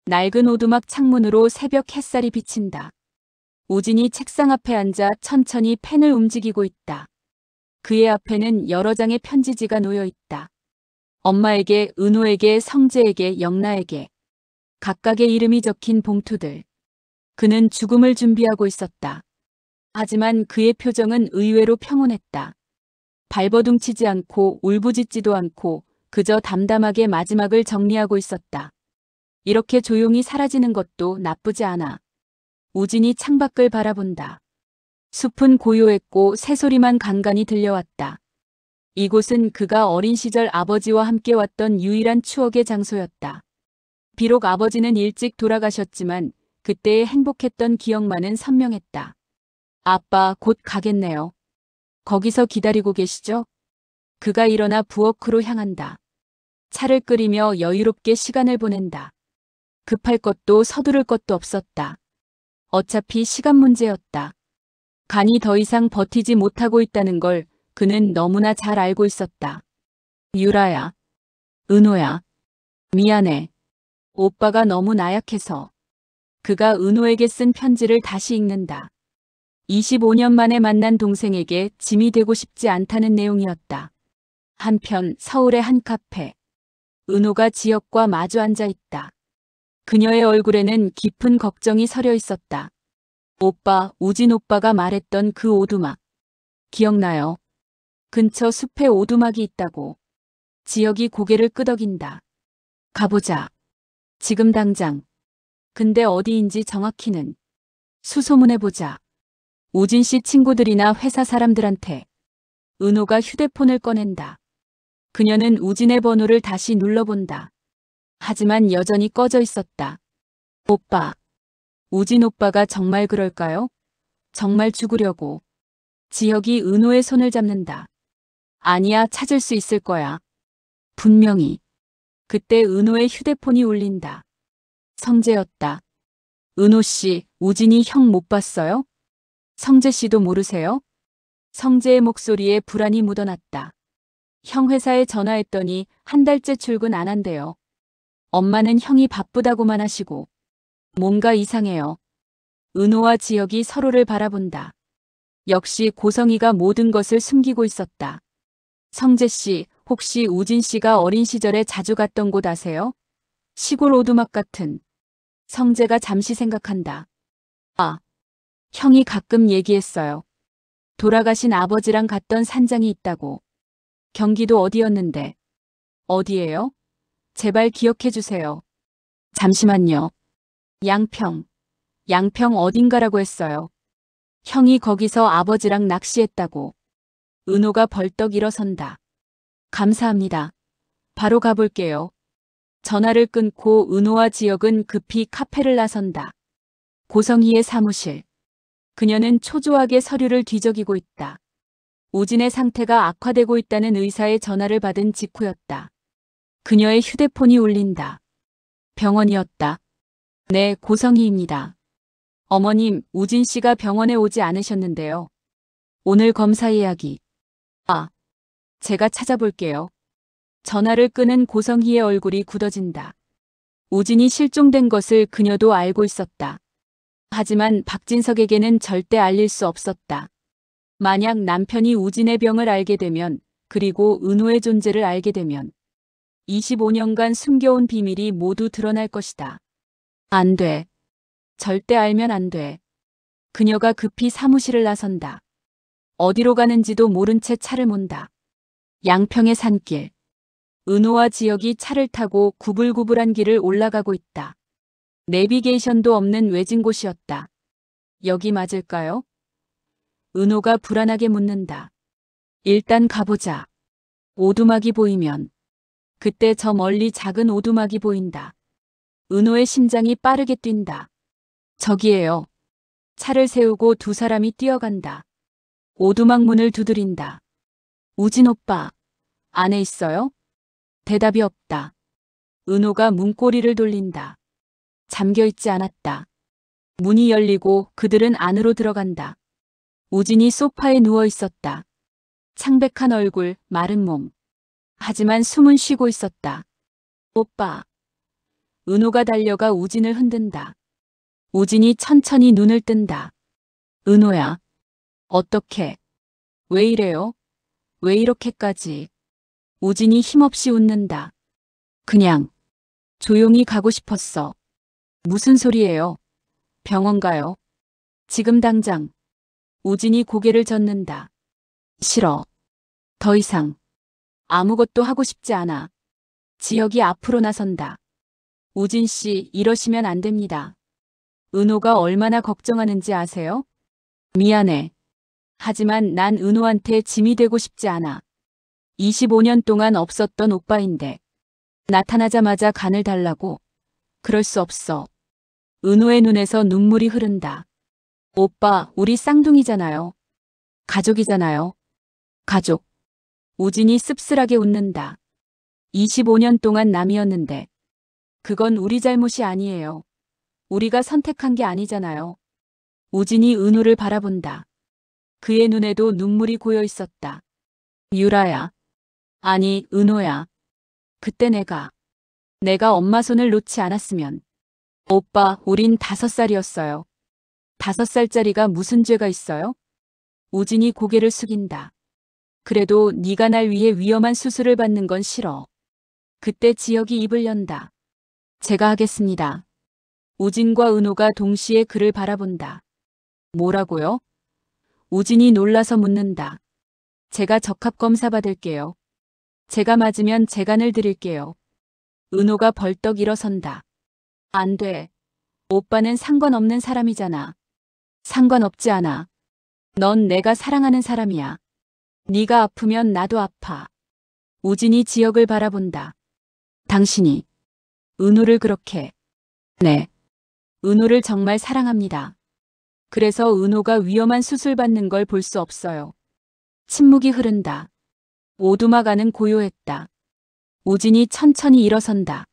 낡은 오두막 창문으로 새벽 햇살이 비친다. 우진이 책상 앞에 앉아 천천히 펜을 움직이고 있다. 그의 앞에는 여러 장의 편지지가 놓여 있다. 엄마에게, 은호에게, 성재에게, 영나에게. 각각의 이름이 적힌 봉투들. 그는 죽음을 준비하고 있었다. 하지만 그의 표정은 의외로 평온했다. 발버둥치지 않고 울부짖지도 않고 그저 담담하게 마지막을 정리하고 있었다. 이렇게 조용히 사라지는 것도 나쁘지 않아. 우진이 창밖을 바라본다. 숲은 고요했고 새소리만 간간히 들려왔다. 이곳은 그가 어린 시절 아버지와 함께 왔던 유일한 추억의 장소였다. 비록 아버지는 일찍 돌아가셨지만 그때의 행복했던 기억만은 선명했다. 아빠, 곧 가겠네요. 거기서 기다리고 계시죠? 그가 일어나 부엌으로 향한다. 차를 끓이며 여유롭게 시간을 보낸다. 급할 것도 서두를 것도 없었다. 어차피 시간 문제였다. 간이 더 이상 버티지 못하고 있다는 걸 그는 너무나 잘 알고 있었다. 유라야, 은호야, 미안해. 오빠가 너무 나약해서. 그가 은호에게 쓴 편지를 다시 읽는다. 25년 만에 만난 동생에게 짐이 되고 싶지 않다는 내용이었다. 한편 서울의 한 카페. 은호가 지혁과 마주 앉아 있다. 그녀의 얼굴에는 깊은 걱정이 서려 있었다. 오빠, 우진 오빠가 말했던 그 오두막. 기억나요? 근처 숲에 오두막이 있다고. 지혁이 고개를 끄덕인다. 가보자. 지금 당장. 근데 어디인지 정확히는. 수소문해보자. 우진 씨 친구들이나 회사 사람들한테. 은호가 휴대폰을 꺼낸다. 그녀는 우진의 번호를 다시 눌러본다. 하지만 여전히 꺼져 있었다. 오빠. 우진 오빠가 정말 그럴까요? 정말 죽으려고. 지혁이 은호의 손을 잡는다. 아니야, 찾을 수 있을 거야. 분명히. 그때 은호의 휴대폰이 울린다. 성재였다. 은호 씨, 우진이 형 못 봤어요? 성재 씨도 모르세요? 성재의 목소리에 불안이 묻어났다. 형 회사에 전화했더니 한 달째 출근 안 한대요. 엄마는 형이 바쁘다고만 하시고. 뭔가 이상해요. 은호와 지혁이 서로를 바라본다. 역시 고성이가 모든 것을 숨기고 있었다. 성재 씨, 혹시 우진 씨가 어린 시절에 자주 갔던 곳 아세요? 시골 오두막 같은. 성재가 잠시 생각한다. 아, 형이 가끔 얘기했어요. 돌아가신 아버지랑 갔던 산장이 있다고. 경기도 어디였는데. 어디예요? 제발 기억해 주세요. 잠시만요. 양평. 양평 어딘가라고 했어요. 형이 거기서 아버지랑 낚시했다고. 은호가 벌떡 일어선다. 감사합니다. 바로 가볼게요. 전화를 끊고 은호와 지혁은 급히 카페를 나선다. 고성희의 사무실. 그녀는 초조하게 서류를 뒤적이고 있다. 우진의 상태가 악화되고 있다는 의사의 전화를 받은 직후였다. 그녀의 휴대폰이 울린다. 병원이었다. 네, 고성희입니다. 어머님, 우진 씨가 병원에 오지 않으셨는데요. 오늘 검사 예약이. 아, 제가 찾아볼게요. 전화를 끄는 고성희의 얼굴이 굳어진다. 우진이 실종된 것을 그녀도 알고 있었다. 하지만 박진석에게는 절대 알릴 수 없었다. 만약 남편이 우진의 병을 알게 되면, 그리고 은호의 존재를 알게 되면 25년간 숨겨온 비밀이 모두 드러날 것이다. 안 돼. 절대 알면 안 돼. 그녀가 급히 사무실을 나선다. 어디로 가는지도 모른 채 차를 몬다. 양평의 산길. 은호와 지혁이 차를 타고 구불구불한 길을 올라가고 있다. 내비게이션도 없는 외진 곳이었다. 여기 맞을까요? 은호가 불안하게 묻는다. 일단 가보자. 오두막이 보이면. 그때 저 멀리 작은 오두막이 보인다. 은호의 심장이 빠르게 뛴다. 저기에요. 차를 세우고 두 사람이 뛰어간다. 오두막 문을 두드린다. 우진 오빠, 안에 있어요? 대답이 없다. 은호가 문고리를 돌린다. 잠겨있지 않았다. 문이 열리고 그들은 안으로 들어간다. 우진이 소파에 누워 있었다. 창백한 얼굴, 마른 몸. 하지만 숨은 쉬고 있었다. 오빠. 은호가 달려가 우진을 흔든다. 우진이 천천히 눈을 뜬다. 은호야. 어떻게? 왜 이래요? 왜 이렇게까지? 우진이 힘없이 웃는다. 그냥 조용히 가고 싶었어. 무슨 소리예요? 병원 가요. 지금 당장. 우진이 고개를 젓는다. 싫어. 더 이상 아무것도 하고 싶지 않아. 지혁이 앞으로 나선다. 우진 씨, 이러시면 안 됩니다. 은호가 얼마나 걱정하는지 아세요? 미안해. 하지만 난 은호한테 짐이 되고 싶지 않아. 25년 동안 없었던 오빠인데 나타나자마자 간을 달라고? 그럴 수 없어. 은호의 눈에서 눈물이 흐른다. 오빠, 우리 쌍둥이잖아요. 가족이잖아요. 가족. 우진이 씁쓸하게 웃는다. 25년 동안 남이었는데 그건 우리 잘못이 아니에요. 우리가 선택한 게 아니잖아요. 우진이 은호를 바라본다. 그의 눈에도 눈물이 고여 있었다. 유라야. 아니, 은호야. 그때 내가 엄마 손을 놓지 않았으면. 오빠, 우린 5살이었어요. 5살짜리가 무슨 죄가 있어요? 우진이 고개를 숙인다. 그래도 네가 날 위해 위험한 수술을 받는 건 싫어. 그때 지혁이 입을 연다. 제가 하겠습니다. 우진과 은호가 동시에 그를 바라본다. 뭐라고요? 우진이 놀라서 묻는다. 제가 적합검사 받을게요. 제가 맞으면 재간을 드릴게요. 은호가 벌떡 일어선다. 안 돼. 오빠는 상관없는 사람이잖아. 상관없지 않아. 넌 내가 사랑하는 사람이야. 네가 아프면 나도 아파. 우진이 지혁을 바라본다. 당신이 은호를 그렇게. 네. 은호를 정말 사랑합니다. 그래서 은호가 위험한 수술 받는 걸 볼 수 없어요. 침묵이 흐른다. 오두막안은 고요했다. 우진이 천천히 일어선다.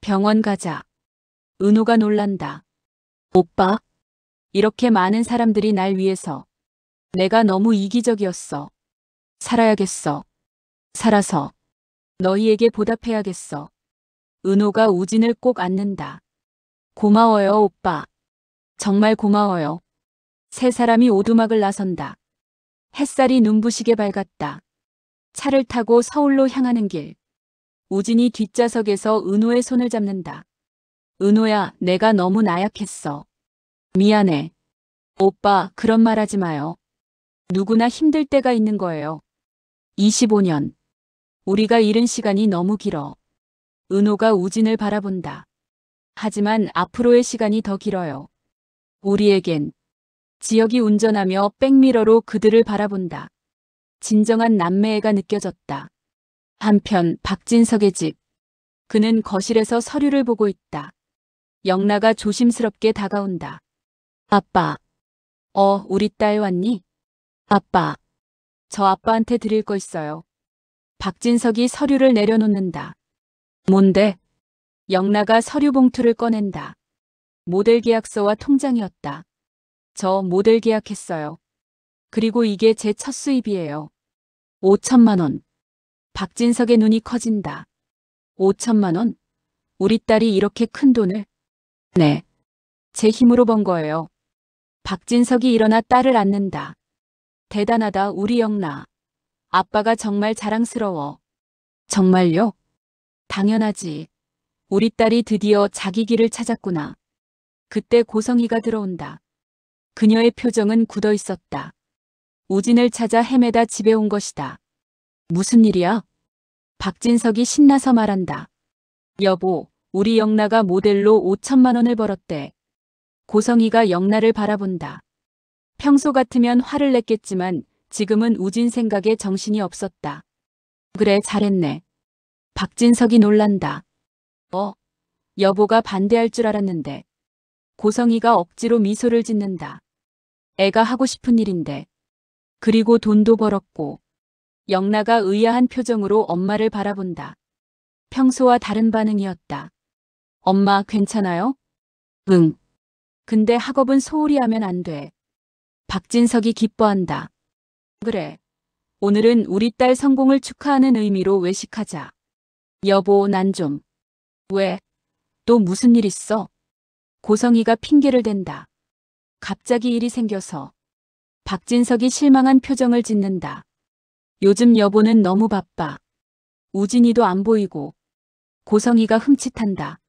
병원 가자. 은호가 놀란다. 오빠? 이렇게 많은 사람들이 날 위해서. 내가 너무 이기적이었어. 살아야겠어. 살아서 너희에게 보답해야겠어. 은호가 우진을 꼭 안는다. 고마워요, 오빠. 정말 고마워요. 세 사람이 오두막을 나선다. 햇살이 눈부시게 밝았다. 차를 타고 서울로 향하는 길. 우진이 뒷좌석에서 은호의 손을 잡는다. 은호야, 내가 너무 나약했어. 미안해. 오빠, 그런 말 하지 마요. 누구나 힘들 때가 있는 거예요. 25년. 우리가 잃은 시간이 너무 길어. 은호가 우진을 바라본다. 하지만 앞으로의 시간이 더 길어요. 우리에겐. 지혁이 운전하며 백미러로 그들을 바라본다. 진정한 남매애가 느껴졌다. 한편 박진석의 집. 그는 거실에서 서류를 보고 있다. 영나가 조심스럽게 다가온다. 아빠. 우리 딸 왔니? 아빠. 저 아빠한테 드릴 거 있어요. 박진석이 서류를 내려놓는다. 뭔데? 영나가 서류 봉투를 꺼낸다. 모델 계약서와 통장이었다. 저 모델 계약했어요. 그리고 이게 제 첫 수입이에요. 5천만 원. 박진석의 눈이 커진다. 5천만 원? 우리 딸이 이렇게 큰 돈을? 네. 제 힘으로 번 거예요. 박진석이 일어나 딸을 안는다. 대단하다, 우리 영나. 아빠가 정말 자랑스러워. 정말요? 당연하지. 우리 딸이 드디어 자기 길을 찾았구나. 그때 고성이가 들어온다. 그녀의 표정은 굳어 있었다. 우진을 찾아 헤매다 집에 온 것이다. 무슨 일이야? 박진석이 신나서 말한다. 여보, 우리 영나가 모델로 5천만 원을 벌었대. 고성이가 영나를 바라본다. 평소 같으면 화를 냈겠지만 지금은 우진 생각에 정신이 없었다. 그래, 잘했네. 박진석이 놀란다. 여보가 반대할 줄 알았는데. 고성이가 억지로 미소를 짓는다. 애가 하고 싶은 일인데. 그리고 돈도 벌었고. 영나가 의아한 표정으로 엄마를 바라본다. 평소와 다른 반응이었다. 엄마, 괜찮아요? 응. 근데 학업은 소홀히 하면 안 돼. 박진석이 기뻐한다. 그래. 오늘은 우리 딸 성공을 축하하는 의미로 외식하자. 여보, 난 좀. 왜? 또 무슨 일 있어? 고성이가 핑계를 댄다. 갑자기 일이 생겨서. 박진석이 실망한 표정을 짓는다. 요즘 여보는 너무 바빠. 우진이도 안 보이고. 고성이가 흠칫한다.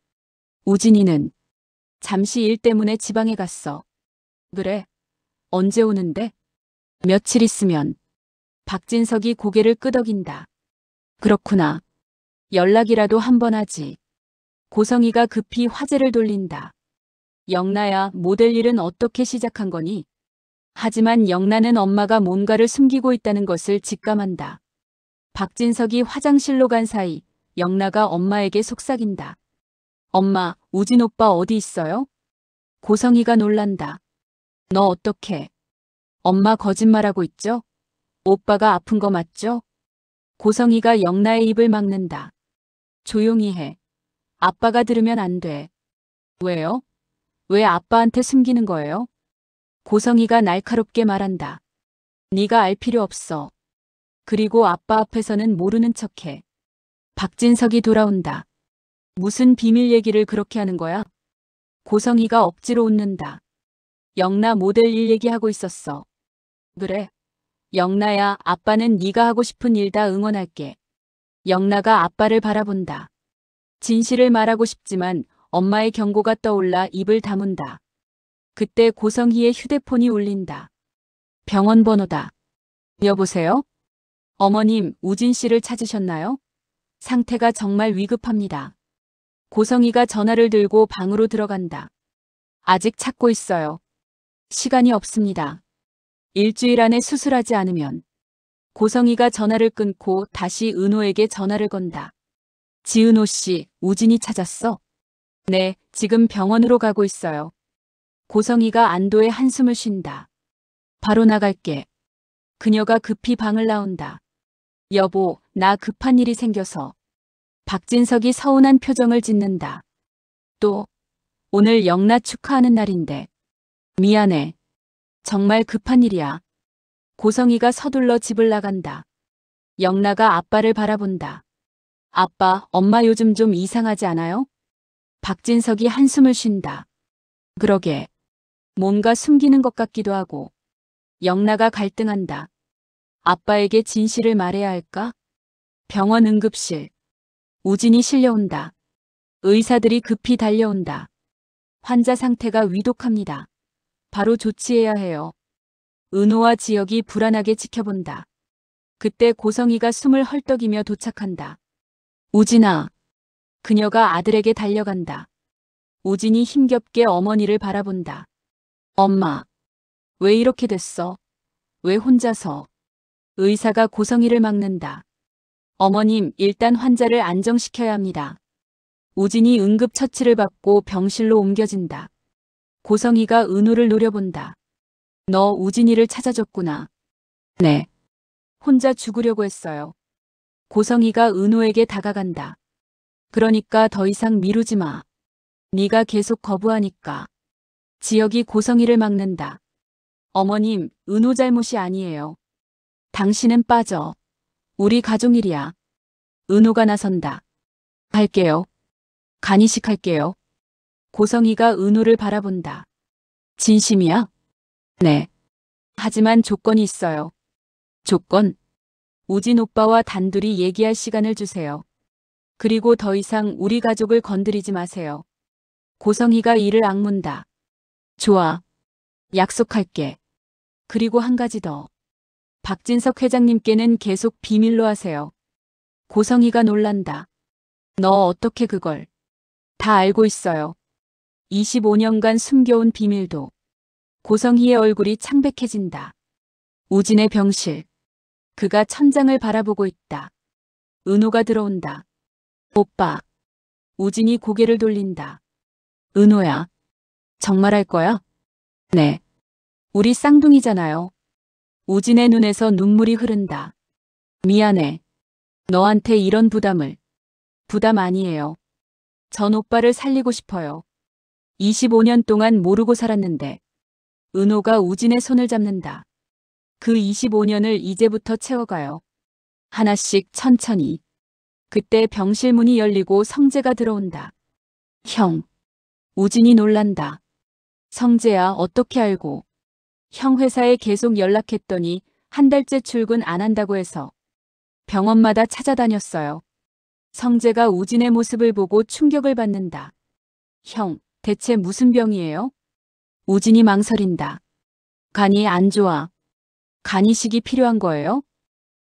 우진이는 잠시 일 때문에 지방에 갔어. 그래? 언제 오는데? 며칠 있으면. 박진석이 고개를 끄덕인다. 그렇구나. 연락이라도 한번 하지. 고성이가 급히 화제를 돌린다. 영나야, 모델 일은 어떻게 시작한 거니? 하지만 영나는 엄마가 뭔가를 숨기고 있다는 것을 직감한다. 박진석이 화장실로 간 사이 영나가 엄마에게 속삭인다. 엄마, 우진 오빠 어디 있어요? 고성이가 놀란다. 너 어떡해? 엄마 거짓말하고 있죠? 오빠가 아픈 거 맞죠? 고성이가 영나의 입을 막는다. 조용히 해. 아빠가 들으면 안 돼. 왜요? 왜 아빠한테 숨기는 거예요? 고성이가 날카롭게 말한다. 네가 알 필요 없어. 그리고 아빠 앞에서는 모르는 척해. 박진석이 돌아온다. 무슨 비밀 얘기를 그렇게 하는 거야? 고성이가 억지로 웃는다. 영나 모델 일 얘기하고 있었어. 그래. 영나야, 아빠는 네가 하고 싶은 일 다 응원할게. 영나가 아빠를 바라본다. 진실을 말하고 싶지만 엄마의 경고가 떠올라 입을 다문다. 그때 고성희의 휴대폰이 울린다. 병원 번호다. 여보세요? 어머님, 우진 씨를 찾으셨나요? 상태가 정말 위급합니다. 고성희가 전화를 들고 방으로 들어간다. 아직 찾고 있어요. 시간이 없습니다. 일주일 안에 수술하지 않으면. 고성희가 전화를 끊고 다시 은호에게 전화를 건다. 지은호 씨, 우진이 찾았어? 네, 지금 병원으로 가고 있어요. 고성희가 안도의 한숨을 쉰다. 바로 나갈게. 그녀가 급히 방을 나온다. 여보, 나 급한 일이 생겨서. 박진석이 서운한 표정을 짓는다. 또, 오늘 영나 축하하는 날인데. 미안해. 정말 급한 일이야. 고성희가 서둘러 집을 나간다. 영나가 아빠를 바라본다. 아빠, 엄마 요즘 좀 이상하지 않아요? 박진석이 한숨을 쉰다. 그러게. 뭔가 숨기는 것 같기도 하고. 영나가 갈등한다. 아빠에게 진실을 말해야 할까? 병원 응급실. 우진이 실려온다. 의사들이 급히 달려온다. 환자 상태가 위독합니다. 바로 조치해야 해요. 은호와 지혁이 불안하게 지켜본다. 그때 고성희가 숨을 헐떡이며 도착한다. 우진아. 그녀가 아들에게 달려간다. 우진이 힘겹게 어머니를 바라본다. 엄마. 왜 이렇게 됐어? 왜 혼자서? 의사가 고성희를 막는다. 어머님, 일단 환자를 안정시켜야 합니다. 우진이 응급처치를 받고 병실로 옮겨진다. 고성희가 은호를 노려본다. 너 우진이를 찾아줬구나. 네. 혼자 죽으려고 했어요. 고성희가 은호에게 다가간다. 그러니까 더 이상 미루지 마. 네가 계속 거부하니까. 지혁이 고성희를 막는다. 어머님, 은호 잘못이 아니에요. 당신은 빠져. 우리 가족 일이야. 은호가 나선다. 할게요. 간이식 할게요. 고성희가 은호를 바라본다. 진심이야? 네. 하지만 조건이 있어요. 조건? 우진 오빠와 단둘이 얘기할 시간을 주세요. 그리고 더 이상 우리 가족을 건드리지 마세요. 고성희가 이를 악문다. 좋아. 약속할게. 그리고 한 가지 더. 박진석 회장님께는 계속 비밀로 하세요. 고성희가 놀란다. 너 어떻게 그걸? 다 알고 있어요. 25년간 숨겨온 비밀도. 고성희의 얼굴이 창백해진다. 우진의 병실. 그가 천장을 바라보고 있다. 은호가 들어온다. 오빠. 우진이 고개를 돌린다. 은호야. 정말 할 거야? 네. 우리 쌍둥이잖아요. 우진의 눈에서 눈물이 흐른다. 미안해. 너한테 이런 부담을. 부담 아니에요. 전 오빠를 살리고 싶어요. 25년 동안 모르고 살았는데. 은호가 우진의 손을 잡는다. 그 25년을 이제부터 채워가요. 하나씩 천천히. 그때 병실 문이 열리고 성재가 들어온다. 형. 우진이 놀란다. 성재야, 어떻게 알고? 형 회사에 계속 연락했더니 한 달째 출근 안 한다고 해서 병원마다 찾아다녔어요. 성재가 우진의 모습을 보고 충격을 받는다. 형, 대체 무슨 병이에요? 우진이 망설인다. 간이 안 좋아. 간 이식이 필요한 거예요?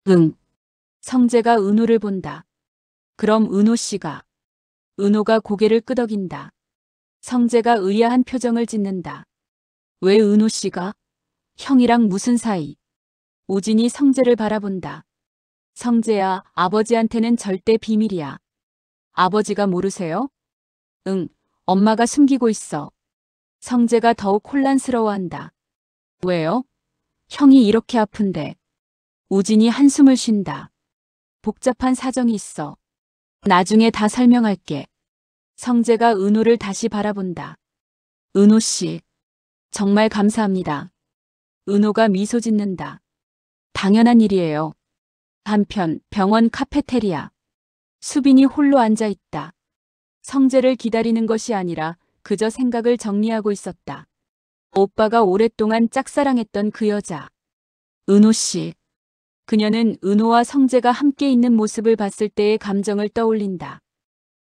응. 성재가 은호를 본다. 그럼 은호 씨가. 은호가 고개를 끄덕인다. 성재가 의아한 표정을 짓는다. 왜 은호 씨가? 형이랑 무슨 사이? 우진이 성재를 바라본다. 성재야, 아버지한테는 절대 비밀이야. 아버지가 모르세요? 응, 엄마가 숨기고 있어. 성재가 더욱 혼란스러워한다. 왜요? 형이 이렇게 아픈데. 우진이 한숨을 쉰다. 복잡한 사정이 있어. 나중에 다 설명할게. 성재가 은호를 다시 바라본다. 은호 씨, 정말 감사합니다. 은호가 미소 짓는다. 당연한 일이에요. 한편 병원 카페테리아. 수빈이 홀로 앉아 있다. 성재를 기다리는 것이 아니라 그저 생각을 정리하고 있었다. 오빠가 오랫동안 짝사랑했던 그 여자. 은호 씨. 그녀는 은호와 성재가 함께 있는 모습을 봤을 때의 감정을 떠올린다.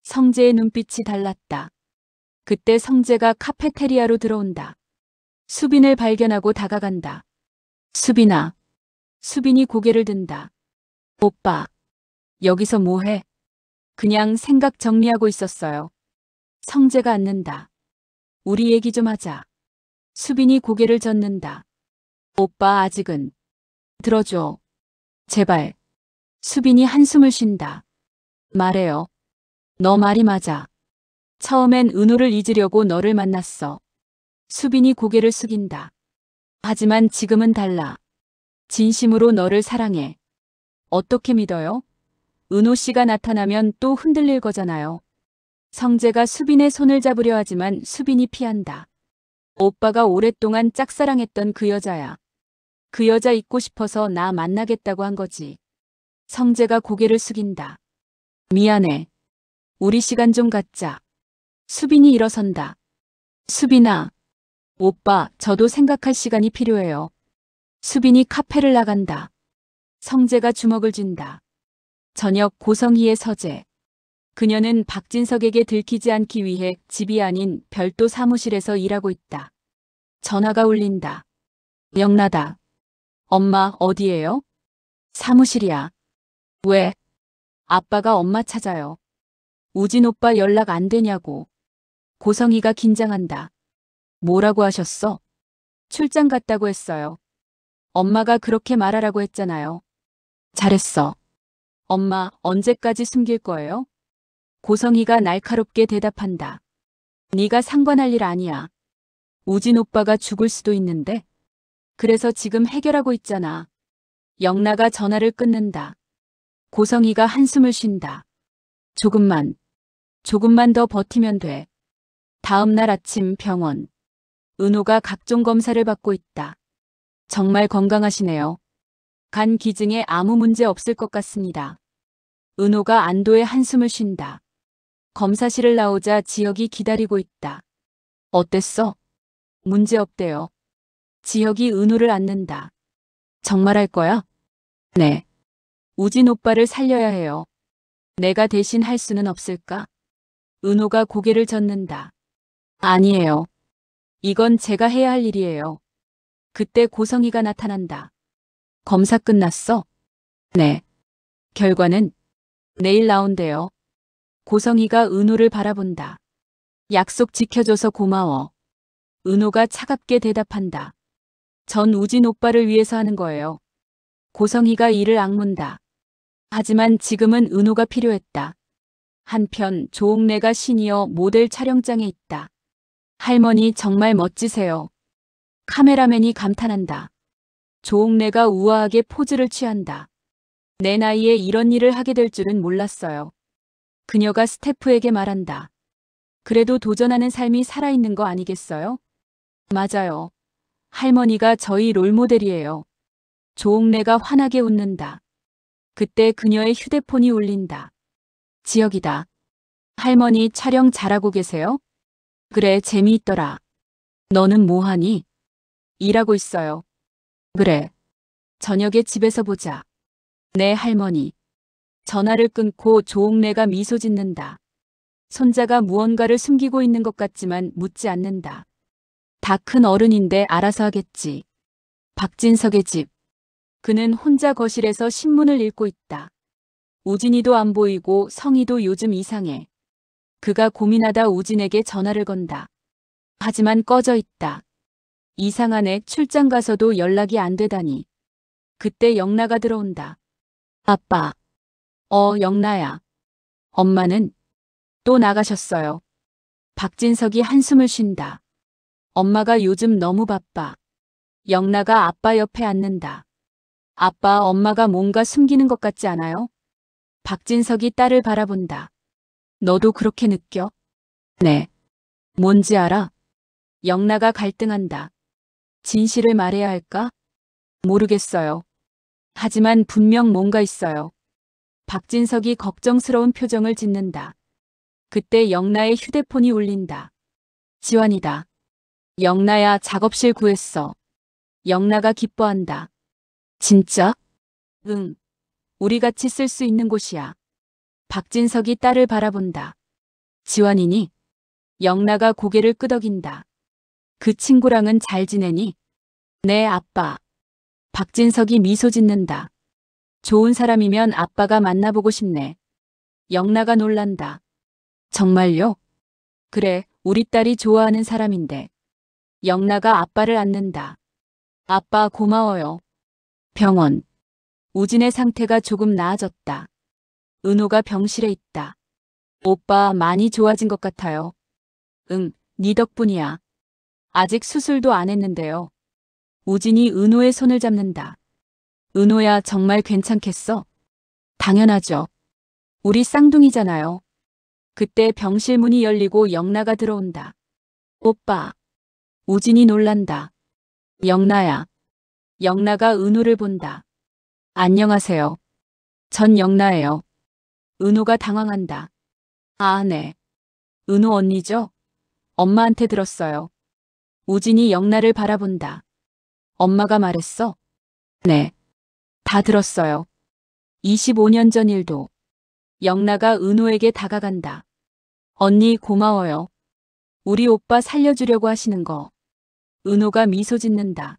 성재의 눈빛이 달랐다. 그때 성재가 카페테리아로 들어온다. 수빈을 발견하고 다가간다. 수빈아. 수빈이 고개를 든다. 오빠. 여기서 뭐해? 그냥 생각 정리하고 있었어요. 성재가 앉는다. 우리 얘기 좀 하자. 수빈이 고개를 젓는다. 오빠 아직은. 들어줘. 제발. 수빈이 한숨을 쉰다. 말해요. 너 말이 맞아. 처음엔 은호를 잊으려고 너를 만났어. 수빈이 고개를 숙인다. 하지만 지금은 달라. 진심으로 너를 사랑해. 어떻게 믿어요? 은호 씨가 나타나면 또 흔들릴 거잖아요. 성재가 수빈의 손을 잡으려 하지만 수빈이 피한다. 오빠가 오랫동안 짝사랑했던 그 여자야. 그 여자 잊고 싶어서 나 만나겠다고 한 거지. 성재가 고개를 숙인다. 미안해. 우리 시간 좀 갖자. 수빈이 일어선다. 수빈아. 오빠, 저도 생각할 시간이 필요해요. 수빈이 카페를 나간다. 성재가 주먹을 쥔다. 저녁 고성희의 서재. 그녀는 박진석에게 들키지 않기 위해 집이 아닌 별도 사무실에서 일하고 있다. 전화가 울린다. 영나다. 엄마, 어디에요? 사무실이야. 왜? 아빠가 엄마 찾아요. 우진 오빠 연락 안 되냐고. 고성희가 긴장한다. 뭐라고 하셨어? 출장 갔다고 했어요. 엄마가 그렇게 말하라고 했잖아요. 잘했어. 엄마, 언제까지 숨길 거예요? 고성희가 날카롭게 대답한다. 네가 상관할 일 아니야. 우진 오빠가 죽을 수도 있는데. 그래서 지금 해결하고 있잖아. 영나가 전화를 끊는다. 고성희가 한숨을 쉰다. 조금만 더 버티면 돼. 다음 날 아침 병원. 은호가 각종 검사를 받고 있다. 정말 건강하시네요. 간 기증에 아무 문제 없을 것 같습니다. 은호가 안도의 한숨을 쉰다. 검사실을 나오자 지혁이 기다리고 있다. 어땠어? 문제 없대요. 지혁이 은호를 안는다. 정말 할 거야? 네. 우진 오빠를 살려야 해요. 내가 대신 할 수는 없을까? 은호가 고개를 젓는다. 아니에요. 이건 제가 해야 할 일이에요. 그때 고성희가 나타난다. 검사 끝났어? 네. 결과는? 내일 나온대요. 고성희가 은호를 바라본다. 약속 지켜줘서 고마워. 은호가 차갑게 대답한다. 전 우진 오빠를 위해서 하는 거예요. 고성희가 이를 악문다. 하지만 지금은 은호가 필요했다. 한편 조옥래가 시니어 모델 촬영장에 있다. 할머니 정말 멋지세요. 카메라맨이 감탄한다. 조옥래가 우아하게 포즈를 취한다. 내 나이에 이런 일을 하게 될 줄은 몰랐어요. 그녀가 스태프에게 말한다. 그래도 도전하는 삶이 살아있는 거 아니겠어요? 맞아요. 할머니가 저희 롤모델이에요. 조옥래가 환하게 웃는다. 그때 그녀의 휴대폰이 울린다. 지혁이다. 할머니 촬영 잘하고 계세요? 그래, 재미있더라. 너는 뭐하니? 일하고 있어요. 그래. 저녁에 집에서 보자. 네, 할머니. 전화를 끊고 조옥래가 미소 짓는다. 손자가 무언가를 숨기고 있는 것 같지만 묻지 않는다. 다 큰 어른인데 알아서 하겠지. 박진석의 집. 그는 혼자 거실에서 신문을 읽고 있다. 우진이도 안 보이고 성희도 요즘 이상해. 그가 고민하다 우진에게 전화를 건다. 하지만 꺼져 있다. 이상하네. 출장 가서도 연락이 안 되다니. 그때 영나가 들어온다. 아빠. 영나야. 엄마는? 또 나가셨어요. 박진석이 한숨을 쉰다. 엄마가 요즘 너무 바빠. 영나가 아빠 옆에 앉는다. 아빠, 엄마가 뭔가 숨기는 것 같지 않아요? 박진석이 딸을 바라본다. 너도 그렇게 느껴? 네. 뭔지 알아? 영나가 갈등한다. 진실을 말해야 할까? 모르겠어요. 하지만 분명 뭔가 있어요. 박진석이 걱정스러운 표정을 짓는다. 그때 영나의 휴대폰이 울린다. 지환이다. 영나야, 작업실 구했어. 영나가 기뻐한다. 진짜? 응. 우리 같이 쓸 수 있는 곳이야. 박진석이 딸을 바라본다. 지환이니? 영나가 고개를 끄덕인다. 그 친구랑은 잘 지내니? 네, 아빠. 박진석이 미소 짓는다. 좋은 사람이면 아빠가 만나보고 싶네. 영나가 놀란다. 정말요? 그래, 우리 딸이 좋아하는 사람인데. 영나가 아빠를 안는다. 아빠, 고마워요. 병원. 우진의 상태가 조금 나아졌다. 은호가 병실에 있다. 오빠, 많이 좋아진 것 같아요. 응, 네 덕분이야. 아직 수술도 안 했는데요. 우진이 은호의 손을 잡는다. 은호야, 정말 괜찮겠어? 당연하죠. 우리 쌍둥이잖아요. 그때 병실 문이 열리고 영나가 들어온다. 오빠. 우진이 놀란다. 영나야. 영나가 은호를 본다. 안녕하세요. 전 영나예요. 은호가 당황한다. 아, 네. 은호 언니죠? 엄마한테 들었어요. 우진이 영나를 바라본다. 엄마가 말했어? 네. 다 들었어요. 25년 전 일도. 영나가 은호에게 다가간다. 언니, 고마워요. 우리 오빠 살려주려고 하시는 거. 은호가 미소 짓는다.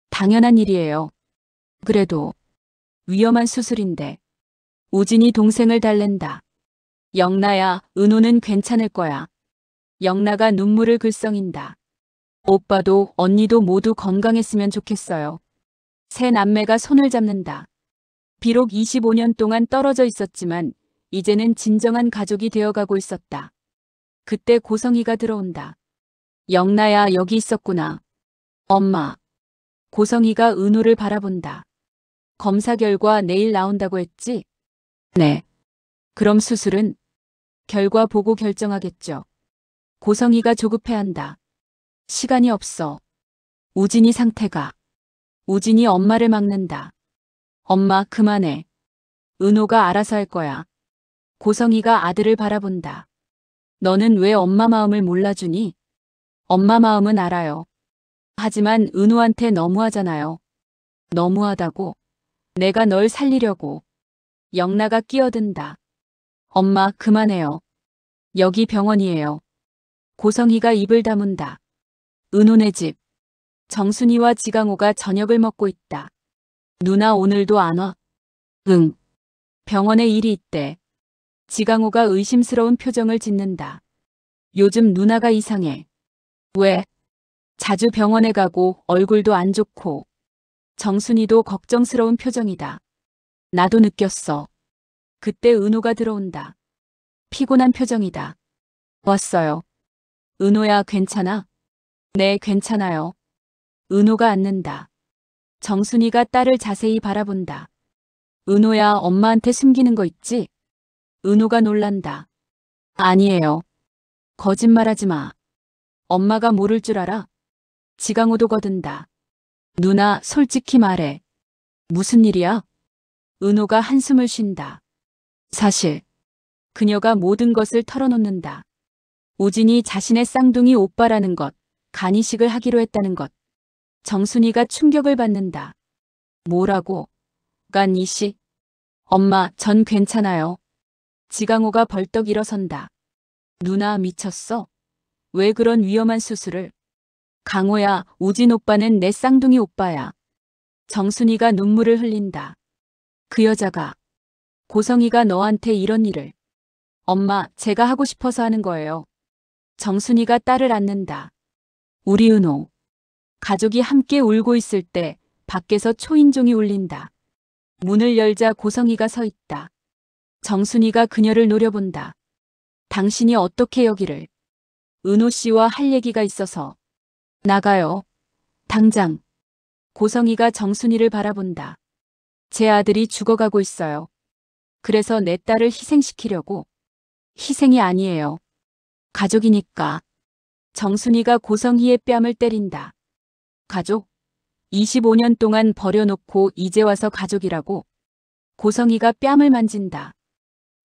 당연한 일이에요. 그래도 위험한 수술인데. 우진이 동생을 달랜다. 영나야, 은호는 괜찮을 거야. 영나가 눈물을 글썽인다. 오빠도 언니도 모두 건강했으면 좋겠어요. 세 남매가 손을 잡는다. 비록 25년 동안 떨어져 있었지만 이제는 진정한 가족이 되어가고 있었다. 그때 고성희가 들어온다. 영나야, 여기 있었구나. 엄마. 고성희가 은호를 바라본다. 검사 결과 내일 나온다고 했지? 네. 그럼 수술은? 결과 보고 결정하겠죠. 고성희가 조급해한다. 시간이 없어. 우진이 상태가. 우진이 엄마를 막는다. 엄마, 그만해. 은호가 알아서 할 거야. 고성희가 아들을 바라본다. 너는 왜 엄마 마음을 몰라주니? 엄마 마음은 알아요. 하지만 은호한테 너무하잖아요. 너무하다고? 내가 널 살리려고. 영나가 끼어든다. 엄마, 그만해요. 여기 병원이에요. 고성희가 입을 다문다. 은호네 집. 정순이와 지강호가 저녁을 먹고 있다. 누나 오늘도 안 와? 응. 병원에 일이 있대. 지강호가 의심스러운 표정을 짓는다. 요즘 누나가 이상해. 왜? 자주 병원에 가고 얼굴도 안 좋고. 정순이도 걱정스러운 표정이다. 나도 느꼈어. 그때 은호가 들어온다. 피곤한 표정이다. 왔어요. 은호야, 괜찮아? 네, 괜찮아요. 은호가 앉는다. 정순이가 딸을 자세히 바라본다. 은호야, 엄마한테 숨기는 거 있지? 은호가 놀란다. 아니에요. 거짓말하지 마. 엄마가 모를 줄 알아? 지강호도 거든다. 누나, 솔직히 말해. 무슨 일이야? 은호가 한숨을 쉰다. 사실 그녀가 모든 것을 털어놓는다. 우진이 자신의 쌍둥이 오빠라는 것, 간이식을 하기로 했다는 것. 정순이가 충격을 받는다. 뭐라고? 간이식? 엄마, 전 괜찮아요. 지강호가 벌떡 일어선다. 누나 미쳤어? 왜 그런 위험한 수술을? 강호야, 우진 오빠는 내 쌍둥이 오빠야. 정순이가 눈물을 흘린다. 그 여자가, 고성이가 너한테 이런 일을. 엄마, 제가 하고 싶어서 하는 거예요. 정순이가 딸을 안는다. 우리 은호. 가족이 함께 울고 있을 때 밖에서 초인종이 울린다. 문을 열자 고성이가 서 있다. 정순이가 그녀를 노려본다. 당신이 어떻게 여기를? 은호 씨와 할 얘기가 있어서. 나가요. 당장. 고성이가 정순이를 바라본다. 제 아들이 죽어가고 있어요. 그래서 내 딸을 희생시키려고. 희생이 아니에요. 가족이니까. 정순이가 고성희의 뺨을 때린다. 가족? 25년 동안 버려놓고 이제 와서 가족이라고. 고성이가 뺨을 만진다.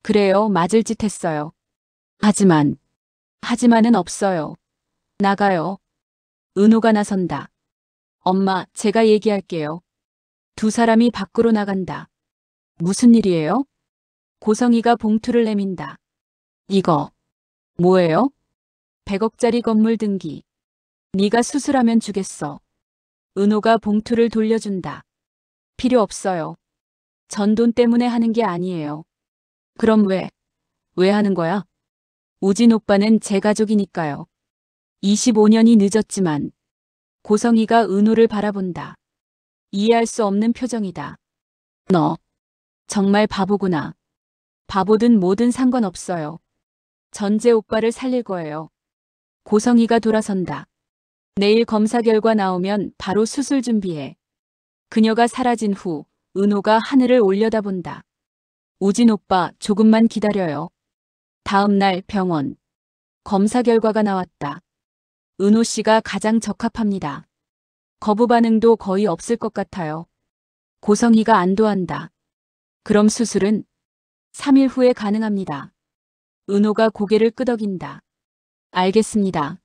그래요, 맞을 짓 했어요. 하지만은 없어요. 나가요. 은호가 나선다. 엄마, 제가 얘기할게요. 두 사람이 밖으로 나간다. 무슨 일이에요? 고성이가 봉투를 내민다. 이거. 뭐예요? 100억짜리 건물 등기. 네가 수술하면 주겠어. 은호가 봉투를 돌려준다. 필요 없어요. 전돈 때문에 하는 게 아니에요. 그럼 왜 하는 거야? 우진 오빠는 제 가족이니까요. 25년이 늦었지만. 고성이가 은호를 바라본다. 이해할 수 없는 표정이다. 너 정말 바보구나. 바보든 뭐든 상관없어요. 전재 오빠를 살릴 거예요. 고성이가 돌아선다. 내일 검사 결과 나오면 바로 수술 준비해. 그녀가 사라진 후 은호가 하늘을 올려다본다. 우진 오빠, 조금만 기다려요. 다음 날 병원. 검사 결과가 나왔다. 은호 씨가 가장 적합합니다. 거부 반응도 거의 없을 것 같아요. 고성이가 안도한다. 그럼 수술은 3일 후에 가능합니다. 은호가 고개를 끄덕인다. 알겠습니다.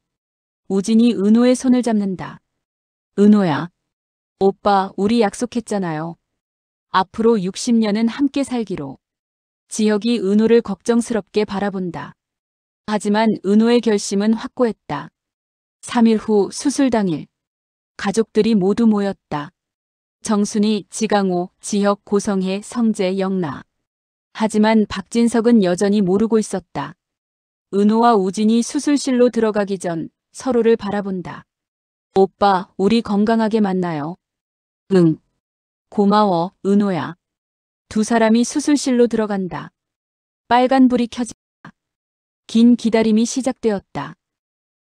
우진이 은호의 손을 잡는다. 은호야. 오빠, 우리 약속했잖아요. 앞으로 60년은 함께 살기로. 지혁이 은호를 걱정스럽게 바라본다. 하지만 은호의 결심은 확고했다. 3일 후 수술 당일. 가족들이 모두 모였다. 정순이, 지강호, 지혁, 고성혜, 성재, 영나. 하지만 박진석은 여전히 모르고 있었다. 은호와 우진이 수술실로 들어가기 전 서로를 바라본다. 오빠, 우리 건강하게 만나요. 응. 고마워, 은호야. 두 사람이 수술실로 들어간다. 빨간 불이 켜진다. 긴 기다림이 시작되었다.